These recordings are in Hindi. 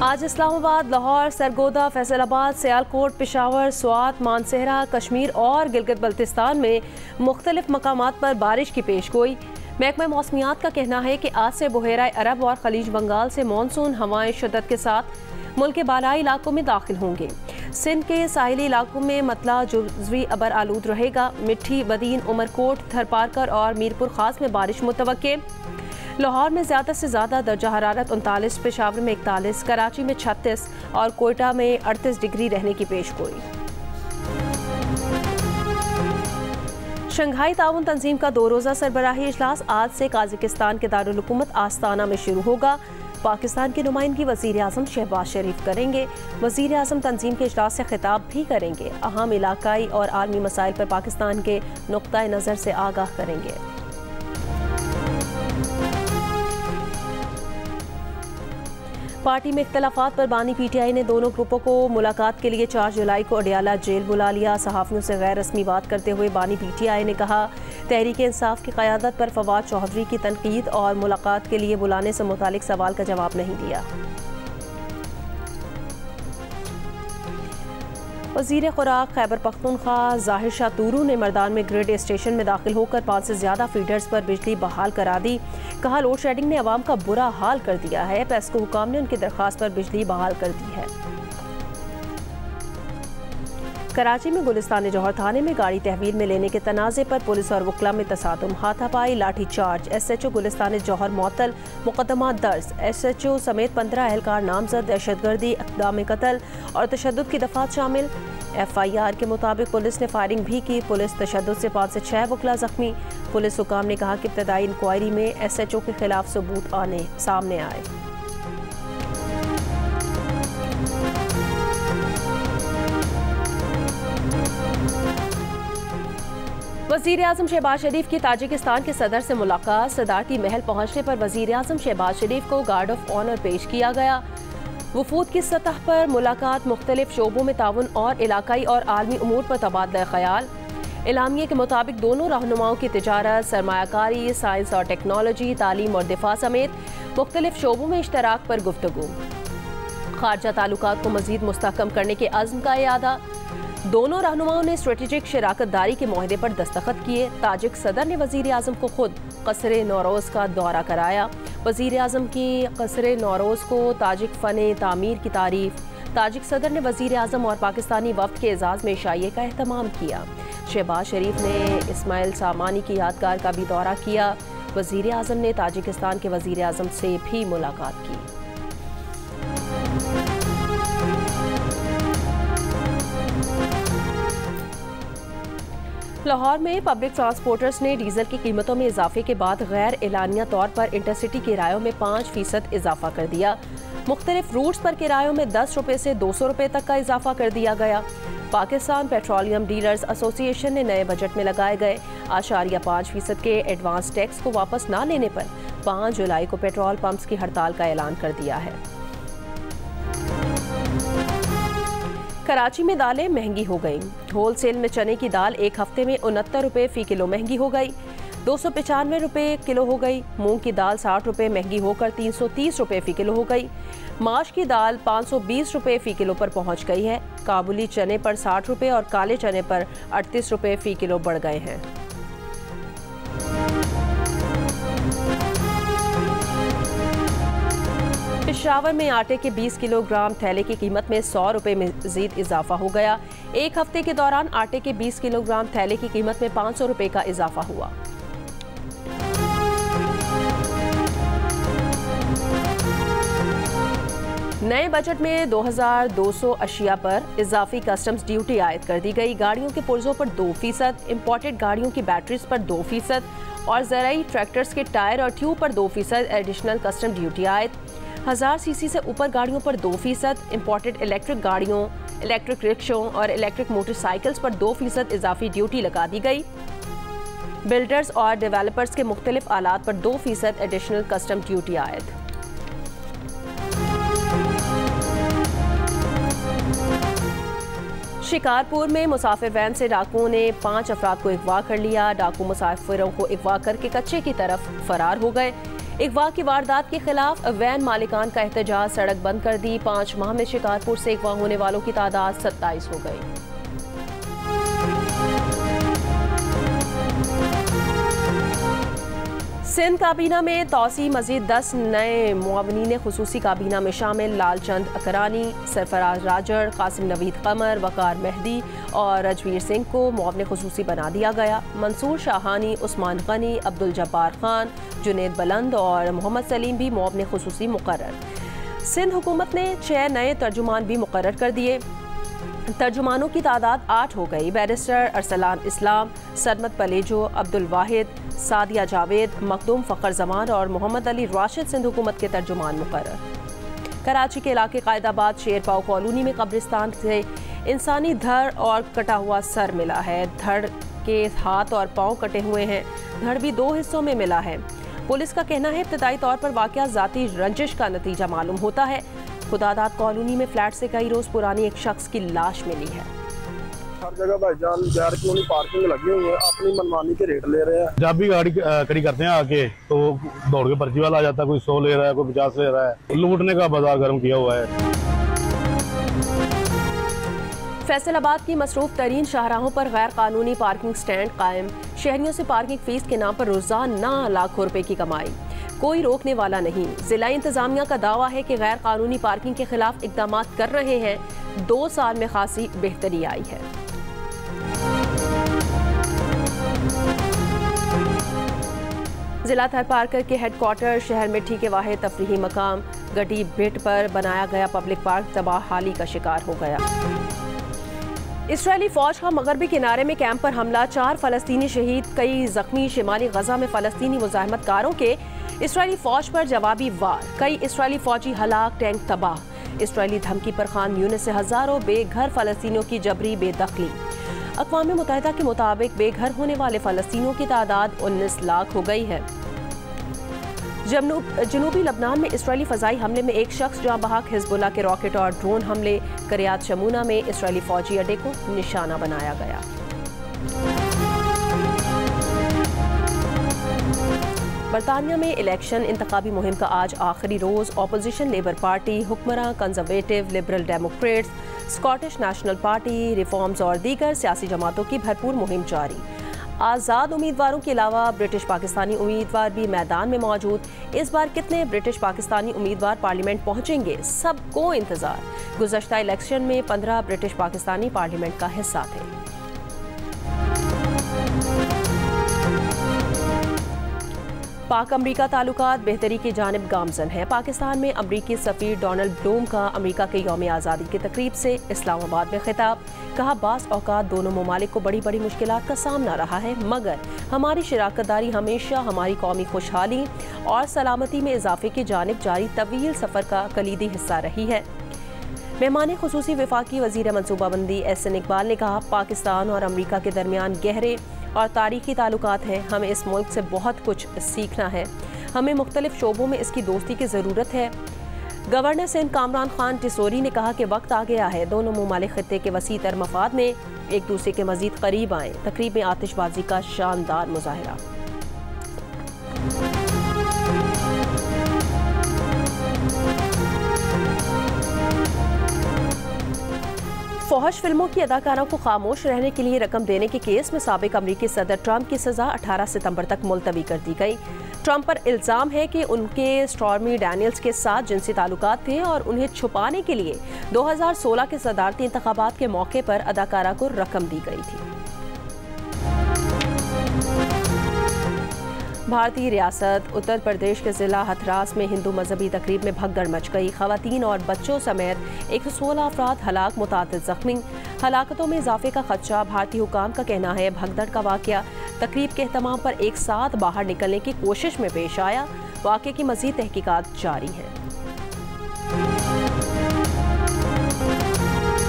आज इस्लामाबाद, लाहौर, सरगोदा, फैसलाबाद, सियालकोट, पेशावर, स्वात, मानसहरा, कश्मीर और गिलगित बल्तिस्तान में मुख्तलिफ मकामात पर बारिश की पेशगोई। महकमा मौसमियात का कहना है कि आज से बहेरा अरब और खलीज बंगाल से मानसून हवाएं शिद्दत के साथ मुल्क के बालाई इलाकों में दाखिल होंगे। सिंध के साहिली इलाकों में मतला जुज़वी अबर आलूद रहेगा। मिट्टी, बदीन, उमरकोट, थरपारकर और मीरपुर खास में बारिश मुतवक्के। लाहौर में ज़्यादा से ज़्यादा दर्जा हरारत 39, पेशावर में 41, कराची में 36 और कोयटा में 38 डिग्री रहने की पेशगोई। शंघाई ताउन तंजीम का 2 रोज़ा सरबराही इजलास आज से काज़ाकिस्तान के दारुल हुकूमत आस्ताना में शुरू होगा। पाकिस्तान की नुमाइंदगी वज़ीर आज़म शहबाज शरीफ करेंगे। वज़ीर आज़म तंजीम के इजलास से खिताब भी करेंगे। अहम इलाकाई और आलमी मसाइल पर पाकिस्तान के नुक्ता नज़र से आगाह करेंगे। पार्टी में इख्तलाफात पर बानी PTI ने दोनों ग्रुपों को मुलाकात के लिए 4 जुलाई को अडियाला जेल बुला लिया। सहाफ़ियों से गैर रस्मी बात करते हुए बानी PTI ने कहा, तहरीक इंसाफ की क़यादत पर फवाद चौधरी की तनकीद और मुलाकात के लिए बुलाने से मुतालिक सवाल का जवाब नहीं दिया। वज़ीर खुराक खैबर पख्तूनख्वा ज़ाहिर शाह तूरू ने मर्दान में ग्रिड स्टेशन में दाखिल होकर 5 से ज़्यादा फीडर्स पर बिजली बहाल करा दी। कहा, लोड शेडिंग ने अवाम का बुरा हाल कर दिया है। पेस्को हुकाम ने उनकी दरख्वास्त पर बिजली बहाल कर दी है। कराची में गुलिस्तान जौहर थाने में गाड़ी तहवील में लेने के तनाज़े पर पुलिस और वकला में तसादुम, हाथापाई, लाठी चार्ज। SHO गुलिस्तान जौहर मुअत्तल, मुकदमा दर्ज। SHO समेत 15 एहलकार नामजद। दहशतगर्दी, इक़दाम कत्ल और तशद्दुद की दफ़ात शामिल। FIR के मुताबिक पुलिस ने फायरिंग भी की। पुलिस तशद्दुद से 5 से 6 वकला जख्मी। पुलिस हुकाम ने कहा कि इब्तदाई इंक्वायरी में SHO के खिलाफ सबूत सामने आए। वज़ीर आज़म शहबाज शरीफ की ताजिकिस्तान के सदर से मुलाकात। सदारती महल पहुंचने पर वज़ीर आज़म शहबाज शरीफ को गार्ड ऑफ ऑनर पेश किया गया। वफूद की सतह पर मुलाकात, मुख्तलिफ शोबों में ताउन और इलाकाई और आलमी उमूर पर तबादला ख्याल। एलामिया के मुताबिक दोनों रहनुमाओं की तिजारत, सरमायाकारी, साइंस और टेक्नोलॉजी, तालीम और दिफा समेत मुख्तलिफ शोबों में इश्तराक पर गुफ्तगू। खारजा ताल्लुकात को मज़ीद मुस्तहकम करने के अज़्म का इयादा। दोनों रहनुमाओं ने स्ट्रेटेजिक शराकत दारी के मुआहदे पर दस्तखत किए। ताजिक सदर ने वज़ीर आज़म को खुद क़स्र नौरोज़ का दौरा कराया। वज़ीर आज़म की क़स्र नौरोज़ को ताजिक फ़न तामीर की तारीफ़। ताजिक सदर ने वज़ीर आज़म और पाकिस्तानी वफ़द के एजाज़ में इशाइये का एहतमाम किया। शहबाज शरीफ ने इस्माइल सामानी की यादगार का भी दौरा किया। वज़ीर आज़म ने ताजिकिस्तान के वज़ीर आज़म से भी मुलाकात की। लाहौर में पब्लिक ट्रांसपोर्टर्स ने डीजल की कीमतों में इजाफे के बाद गैर एलानिया तौर पर इंटरसिटी किरायों में 5% इजाफा कर दिया। मुख्तलिफ रूट्स पर किरायों में 10 रुपये से 200 रुपये तक का इजाफा कर दिया गया। पाकिस्तान पेट्रोलियम डीलर्स एसोसिएशन ने नए बजट में लगाए गए 5% के एडवांस टैक्स को वापस न लेने पर 5 जुलाई को पेट्रोल पंप्स की हड़ताल का ऐलान कर दिया है। कराची में दालें महंगी हो गईं। होलसेल में चने की दाल एक हफ्ते में 69 रुपये फ़ी किलो महंगी हो गई, 295 रुपये किलो हो गई। मूंग की दाल 60 रुपये महंगी होकर 330 रुपये फ़ी किलो हो गई। माश की दाल 520 रुपये फ़ी किलो पर पहुंच गई है। काबुली चने पर 60 रुपये और काले चने पर 38 रुपये फ़ी किलो बढ़ गए हैं। पेशावर में आटे के 20 किलोग्राम थैले की कीमत में 100 रुपये मज़ीद इजाफा हो गया। एक हफ्ते के दौरान आटे के 20 किलोग्राम थैले की कीमत में 500 रुपये का इजाफा हुआ। नए बजट में 2200 अशिया पर इजाफी कस्टम्स ड्यूटी आयद कर दी गई। गाड़ियों के पुर्जों पर 2%, इम्पोर्टेड गाड़ियों की बैटरीज पर 2% और ज़राई ट्रैक्टर्स के टायर और ट्यूब पर 2% एडिशनल कस्टम ड्यूटी आयद। 1000 सीसी से ऊपर गाड़ियों पर 2%, इम्पोर्टेड इलेक्ट्रिक गाड़ियों, इलेक्ट्रिक रिक्शों और इलेक्ट्रिक मोटरसाइकिल्स पर 2% इजाफी ड्यूटी लगा दी गई। बिल्डर्स और डेवलपर्स के मुख्तलिफ आलात पर 2% एडिशनल कस्टम ड्यूटी आयद। शिकारपुर में मुसाफिर वैन से डाकुओं ने 5 अफराद को अगवा कर लिया। डाकू मुसाफिरों को अगवा करके कच्चे की तरफ फरार हो गए। अगवा की वारदात के खिलाफ वैन मालिकान का एहतजाज, सड़क बंद कर दी। 5 माह में शिकारपुर से अगवा होने वालों की तादाद 27 हो गई। सिंध काबीना में तोसी, मजीद 10 नए मुआवनीन खुसूसी काबीना में शामिल। लालचंद अकरानी, सरफराज राजड़, कासिम नवीद कमर, वकार मेहदी और रजवीर सिंह को मुआवने खुसूसी बना दिया गया। मंसूर शाहानी, उस्मान गनी, अब्दुल जब्बार खान, जुनेद बुलंद और मोहम्मद सलीम भी मुआवने खुसूसी मुकर्रर। सिंध हुकूमत ने 6 नए तर्जुमान भी मुकर्रर कर दिए। तर्जुमानों की तादाद 8 हो गई। बैरिस्टर अरसलान इस्लाम, सरमत पलेजो, अब्दुल वाहिद, सादिया जावेद, मखदूम फ़खर जमान और मोहम्मद अली राशिद सिंध हुकूमत के तर्जुमान मुकर्रर। कराची के इलाके कायदाबाद शेरपाव कॉलोनी में कब्रिस्तान से इंसानी धड़ और कटा हुआ सर मिला है। धड़ के हाथ और पाँव कटे हुए हैं। धड़ भी 2 हिस्सों में मिला है। पुलिस का कहना है इब्तदाई तौर पर वाक़या ज़ाती रंजिश का नतीजा मालूम होता है। खुदादाद कॉलोनी में फ्लैट से कई रोज पुरानी एक शख्स की लाश मिली है। हर जगह भाईजान गैर कानूनी पार्किंग लगी हुई है, अपनी मनमानी के रेट ले रहे हैं। जब भी गाड़ी खड़ी करते हैं आके तो दौड़ के पर्ची वाला आ जाता है, कोई 100 ले रहा है, कोई 50 ले रहा है। लूटने का बाजार गर्म किया हुआ है। फैसलाबाद की मसरूफ तरीन शाहराहों पर गैर कानूनी पार्किंग स्टैंड कायम। शहरियों से पार्किंग फीस के नाम पर रोजाना लाखों रुपए की कमाई, कोई रोकने वाला नहीं। जिला इंतजामिया का दावा है कि गैर कानूनी पार्किंग के खिलाफ इकदाम कर रहे हैं। 2 साल में खासी बेहतरी आई है। जिला थरपारकर के हेडक्वार्टर शहर में ठीक वाहिद तफरीही मकाम गटी भिट पर बनाया गया पब्लिक पार्क तबाहाली का शिकार हो गया। इसराइली फौज का मगरबी किनारे में कैंप पर हमला, 4 फलस्तीनी शहीद, कई जख्मी। शिमाली गजा में फलस्तीनी मुजाहिमतकारों के इसराइली फौज पर जवाबी वार, कई इसराइली फौजी हलाक, टैंक तबाह। इसराइली धमकी पर खान यूनिस से हजारों बेघर फलस्तीनियों की जबरी बेदखली। अक़वाम मुत्तहिदा के मुताबिक बेघर होने वाले फलस्तीनियों की तादाद 19 लाख हो गई है। जनूबी लबनान में इसराइली फ़ज़ाई हमले में एक शख्स जहाँ बहक, हिज़्बुल्लाह के रॉकेट और ड्रोन हमले। करियात शमूना में इसराइली फौजी अड्डे को निशाना बनाया गया। बरतानिया में इलेक्शन इंतखाबी मुहिम का आज आखिरी रोज़। अपोजिशन लेबर पार्टी, हुक्मरान conservative, liberal Democrats, Scottish national party, reforms और दीगर सियासी जमातों की भरपूर मुहिम जारी। आज़ाद उम्मीदवारों के अलावा ब्रिटिश पाकिस्तानी उम्मीदवार भी मैदान में मौजूद। इस बार कितने ब्रिटिश पाकिस्तानी उम्मीदवार पार्लियामेंट पहुंचेंगे, सबको इंतजार। गुज़श्ता इलेक्शन में 15 ब्रिटिश पाकिस्तानी पार्लियामेंट का हिस्सा थे। पाक अमरीका ताल्लुकात बेहतरी की जानिब गामजन है। पाकिस्तान में अमरीकी सफ़ीर डोनाल्ड ब्लूम का अमरीका के यौम आज़ादी की तकरीब से इस्लामाबाद में खिताब। कहा, बास औकात दोनों ममालिक को बड़ी बड़ी मुश्किलात का सामना रहा है, मगर हमारी शराकतदारी हमेशा हमारी कौमी खुशहाली और सलामती में इजाफे की जानिब जारी तवील सफ़र का कलीदी हिस्सा रही है। मेहमान खुसूसी वफाकी वज़ीर मनसूबाबंदी एहसन इकबाल ने कहा, पाकिस्तान और अमरीका के दरमियान गहरे और तारीखी ताल्लुकात हैं। हमें इस मुल्क से बहुत कुछ सीखना है। हमें मुख्तलिफ शोबों में इसकी दोस्ती की ज़रूरत है। गवर्नर सिंध कामरान खान टिसोरी ने कहा कि वक्त आ गया है दोनों ममालिक खित्ते के वसी तर मफाद में एक दूसरे के मजीद करीब आएँ। तकरीब में आतिशबाजी का शानदार मुजाहरा। फौहश फिल्मों की अदाकारों को खामोश रहने के लिए रकम देने के केस में साबिक अमरीकी सदर ट्रंप की सज़ा 18 सितंबर तक मुलतवी कर दी गई। ट्रंप पर इल्ज़ाम है कि उनके स्टॉर्मी डैनियल्स के साथ जिनसी ताल्लुकात थे और उन्हें छुपाने के लिए 2016 के सदारती इंतखाबात के मौके पर अदाकारा को रकम दी गई थी। भारतीय रियासत उत्तर प्रदेश के ज़िला हथरास में हिंदू मजहबी तकरीब में भगदड़ मच गई। ख़वातीन और बच्चों समेत 116 अफराद हलाक, मुतादिद ज़ख्मी। हलाकतों में इजाफे का खदशा। भारतीय हुकाम का कहना है भगदड़ का वाक़या तकरीब के एहतमाम पर एक साथ बाहर निकलने की कोशिश में पेश आया। वाक़े की मज़ीद तहकीकात जारी है।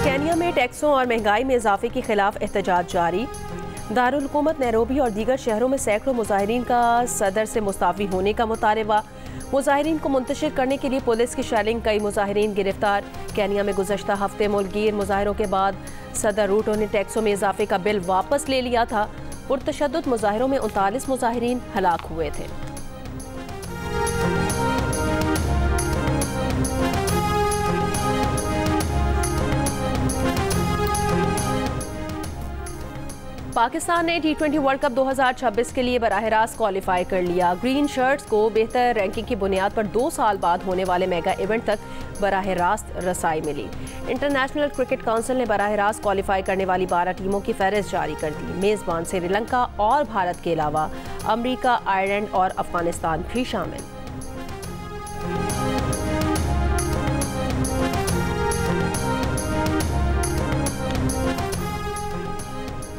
केन्या में टैक्सों और महंगाई में इजाफे के खिलाफ एहतजाज जारी। दारुल हुकूमत नैरोबी और दीगर शहरों में सैकड़ों मुजाहिरीन का सदर से मुस्ताफ़ी होने का मुतालबा। मुजाहिरीन को मुंतशिर करने के लिए पुलिस की शेलिंग, कई मुजाहिरीन गिरफ्तार। केन्या में गुज़श्ता हफ्ते मुल्कगीर मुजाहिरों के बाद सदर रूटो ने टैक्सों में इजाफे का बिल वापस ले लिया था। पुरतशद्दुद मुजाहिरों में 39 मुजाहिरीन हलाक हुए थे। पाकिस्तान ने T20 वर्ल्ड कप 2026 के लिए बराह रास्त क्वालिफाई कर लिया। ग्रीन शर्ट्स को बेहतर रैंकिंग की बुनियाद पर 2 साल बाद होने वाले मेगा इवेंट तक बराह रास्त रसाई मिली। इंटरनेशनल क्रिकेट काउंसिल ने बराह रास्त क्वालिफाई करने वाली 12 टीमों की फहरिस्त जारी कर दी। मेज़बान श्रीलंका और भारत के अलावा अमरीका, आयरलैंड और अफगानिस्तान भी शामिल।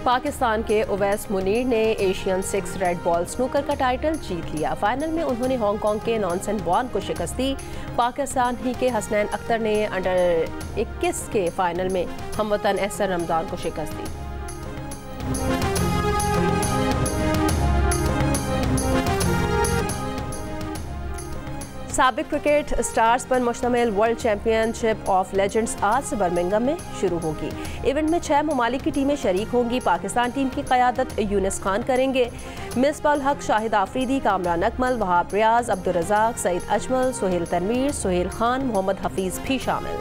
पाकिस्तान के उवैस मुनीर ने एशियन 6 रेड बॉल स्नूकर का टाइटल जीत लिया। फाइनल में उन्होंने हांगकांग के नॉनसन बॉन को शिकस्त दी। पाकिस्तान ही के हसनैन अख्तर ने अंडर 21 के फाइनल में हमवतन एहसन रमजान को शिकस्त दी। साबिक क्रिकेट स्टार्स पर मुश्तमिल वर्ल्ड चैंपियनशिप ऑफ लेजेंड्स आज से बर्मिंघम में शुरू होगी। इवेंट में 6 ममालिक की टीमें शरीक होंगी। पाकिस्तान टीम की क़यादत यूनिस खान करेंगे। मिसबाह हक, शाहिद आफरीदी, कामरान अकमल, वहाब रियाज, अब्दुल रज़ाक, सईद अजमल, सुहेल तनवीर, सुहेल खान, मोहम्मद हफीज़ भी शामिल।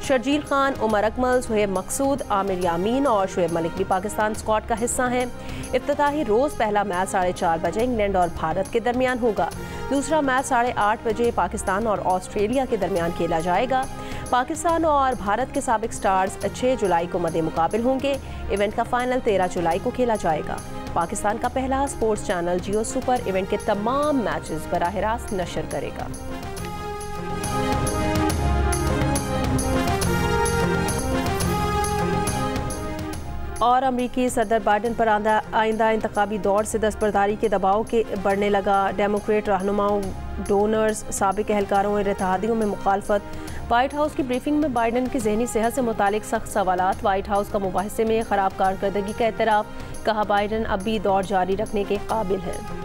शर्जील खान, उमर अकमल, सुहेब मकसूद, आमिर यामीन और शुएब मलिक भी पाकिस्तान स्क्वाड का हिस्सा हैं। इफ्तिताही रोज़ पहला मैच 4:30 बजे इंग्लैंड और भारत के दरमियान होगा। दूसरा मैच 8:30 बजे पाकिस्तान और ऑस्ट्रेलिया के दरमियान खेला जाएगा। पाकिस्तान और भारत के साबिक स्टार्स 6 जुलाई को मद्दे मुकाबिल होंगे। इवेंट का फाइनल 13 जुलाई को खेला जाएगा। पाकिस्तान का पहला स्पोर्ट्स चैनल जियो सुपर इवेंट के तमाम मैचेस बराह रास्त नशर करेगा। और अमरीकी सदर बाइडन पर आइंदा इंतखाबी दौर से दस्तबरदारी के दबाव के बढ़ने लगा। डेमोक्रेट रहनुमाओं, डोनर्स, साबिक एहलकारों और इत्तेहादियों में मुखालफत। व्हाइट हाउस की ब्रीफिंग में बाइडन की जहनी सेहत से मुतालिक सख्त सवालात। व्हाइट हाउस का मुबाहिसे में खराब कारकर्दगी का एतराफ़। कहा, बाइडन अब भी दौर जारी रखने के काबिल हैं।